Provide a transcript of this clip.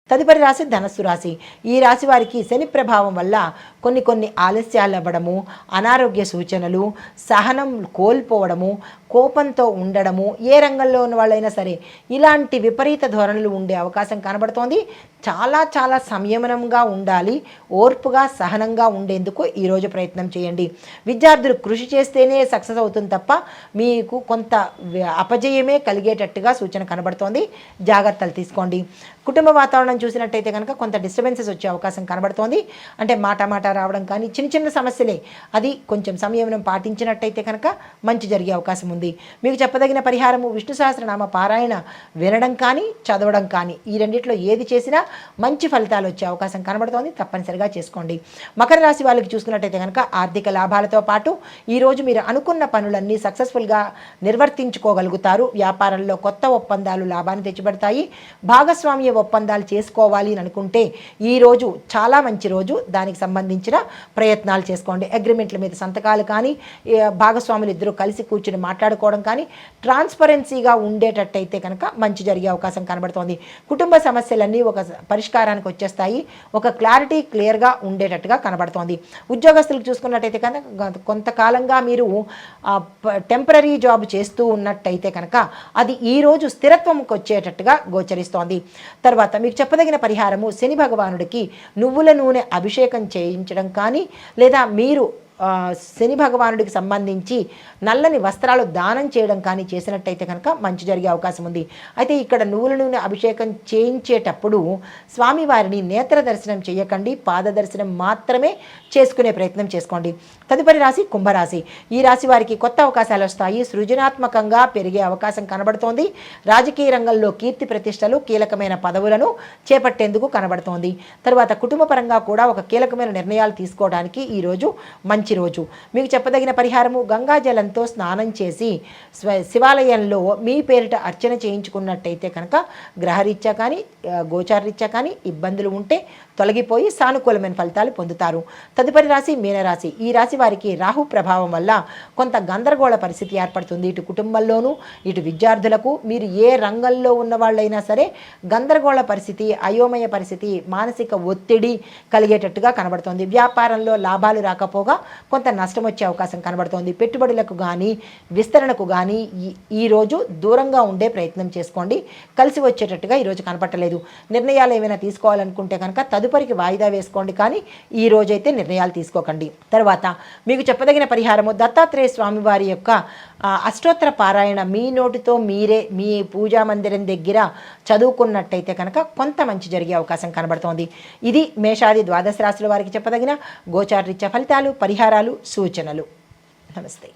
తదుపరి రాశి ధనస్సు రాశి. ఈ రాశి వారికి శని ప్రభావం వల్ల కొన్ని ఆలస్యాలు అవ్వడము, అనారోగ్య సూచనలు, సహనం కోల్పోవడము, కోపంతో ఉండడము, ఏ రంగంలో ఉన్న వాళ్ళైనా సరే ఇలాంటి విపరీత ధోరణులు ఉండే అవకాశం కనబడుతోంది. చాలా సంయమనంగా ఉండాలి, ఓర్పుగా సహనంగా ఉండేందుకు ఈరోజు ప్రయత్నం చేయండి. విద్యార్థులు కృషి చేస్తేనే సక్సెస్ అవుతుంది తప్ప మీకు కొంత అపజయమే కలిగేటట్టుగా సూచన కనబడుతోంది. జాగ్రత్తలు తీసుకోండి. కుటుంబ వాతావరణం చూసినట్టయితే కనుక కొంత డిస్టర్బెన్సెస్ వచ్చే అవకాశం కనబడుతోంది. అంటే మాట రావడం కానీ చిన్న సమస్యలే, అది కొంచెం సంయమనం పాటించినట్టయితే కనుక మంచి జరిగే అవకాశం ఉంది. మీకు చెప్పదగిన పరిహారము విష్ణు సహస్రనామ పారాయణ వినడం కానీ చదవడం కానీ, ఈ రెండిట్లో ఏది చేసినా మంచి ఫలితాలు వచ్చే అవకాశం కనబడుతోంది. తప్పనిసరిగా చేసుకోండి. మకర రాశి వాళ్ళకి చూసుకున్నట్టయితే కనుక ఆర్థిక లాభాలతో పాటు ఈరోజు మీరు అనుకున్న పనులన్నీ సక్సెస్ఫుల్గా నిర్వర్తించుకోగలుగుతారు. వ్యాపారంలో కొత్త ఒప్పందాలు లాభాన్ని తెచ్చిపెడతాయి. భాగస్వామ్య ఒప్పందాలు చేసుకోవాలి అని అనుకుంటే ఈరోజు చాలా మంచి రోజు. దానికి సంబంధించిన ప్రయత్నాలు చేసుకోండి. అగ్రిమెంట్ల మీద సంతకాలు కానీ, భాగస్వాములు ఇద్దరు కలిసి కూర్చుని మాట్లాడుకోవడం కానీ ట్రాన్స్పరెన్సీగా ఉండేటట్టయితే కనుక మంచి జరిగే అవకాశం కనబడుతోంది. కుటుంబ సమస్యలన్నీ ఒక పరిష్కారానికి వచ్చేస్తాయి. ఒక క్లారిటీ క్లియర్గా ఉండేటట్టుగా కనబడుతోంది. ఉద్యోగస్తులకు చూసుకున్నట్టయితే కనుక కొంతకాలంగా మీరు టెంపరీ జాబ్ చేస్తూ ఉన్నట్టయితే కనుక అది ఈరోజు స్థిరత్వంకి వచ్చేటట్టుగా గోచరిస్తోంది. తర్వాత మీకు చెప్పదగిన పరిహారము శని భగవానుడికి నువ్వుల నూనె అభిషేకం చేయించడం కానీ, లేదా మీరు శని భగవానుడికి సంబంధించి నల్లని వస్త్రాలు దానం చేయడం కానీ చేసినట్టయితే కనుక మంచి జరిగే అవకాశం ఉంది. అయితే ఇక్కడ నువ్వుల నూనె అభిషేకం చేయించేటప్పుడు స్వామివారిని నేత్ర దర్శనం చేయకండి, పాద దర్శనం మాత్రమే చేసుకునే ప్రయత్నం చేసుకోండి. తదుపరి రాశి కుంభరాశి. ఈ రాశి వారికి కొత్త అవకాశాలు వస్తాయి. సృజనాత్మకంగా పెరిగే అవకాశం కనబడుతోంది. రాజకీయ రంగంలో కీర్తి ప్రతిష్టలు, కీలకమైన పదవులను చేపట్టేందుకు కనబడుతోంది. తర్వాత కుటుంబ పరంగా కూడా ఒక కీలకమైన నిర్ణయాలు తీసుకోవడానికి ఈరోజు మంచి రోజు. మీకు చెప్పదగిన పరిహారము గంగాజలంతో స్నానం చేసి శివాలయంలో మీ పేరిట అర్చన చేయించుకున్నట్టయితే కనుక గ్రహరీత్యా కానీ గోచారరీత్యా కానీ ఇబ్బందులు ఉంటే తొలగిపోయి సానుకూలమైన ఫలితాలు పొందుతారు. తదుపరి రాశి మీనరాశి. ఈ రాశి వారికి రాహు ప్రభావం వల్ల కొంత గందరగోళ పరిస్థితి ఏర్పడుతుంది. ఇటు కుటుంబంలోనూ ఇటు విద్యార్థులకు, మీరు ఏ రంగంలో ఉన్న వాళ్ళైనా సరే గందరగోళ పరిస్థితి, అయోమయ పరిస్థితి, మానసిక ఒత్తిడి కలిగేటట్టుగా కనబడుతోంది. వ్యాపారంలో లాభాలు రాకపోగా కొంత నష్టం వచ్చే అవకాశం కనబడుతోంది. పెట్టుబడులకు కానీ విస్తరణకు కానీ ఈరోజు దూరంగా ఉండే ప్రయత్నం చేసుకోండి. కలిసి వచ్చేటట్టుగా ఈరోజు కనపట్టలేదు. నిర్ణయాలు ఏమైనా తీసుకోవాలనుకుంటే కనుక తదుపరికి వాయిదా వేసుకోండి, కానీ ఈ రోజైతే నిర్ణయాలు తీసుకోకండి. తర్వాత మీకు చెప్పదగిన పరిహారము దత్తాత్రేయ స్వామి వారి యొక్క అష్టోత్తర పారాయణ మీ నోటితో మీరే మీ పూజా మందిరం దగ్గర చదువుకున్నట్టయితే కనుక కొంత మంచి జరిగే అవకాశం కనబడుతోంది. ఇది మేషాది ద్వాదశ రాశుల వారికి చెప్పదగిన గోచారరీత్యా ఫలితాలు, పరిహారాలు, సూచనలు. నమస్తే.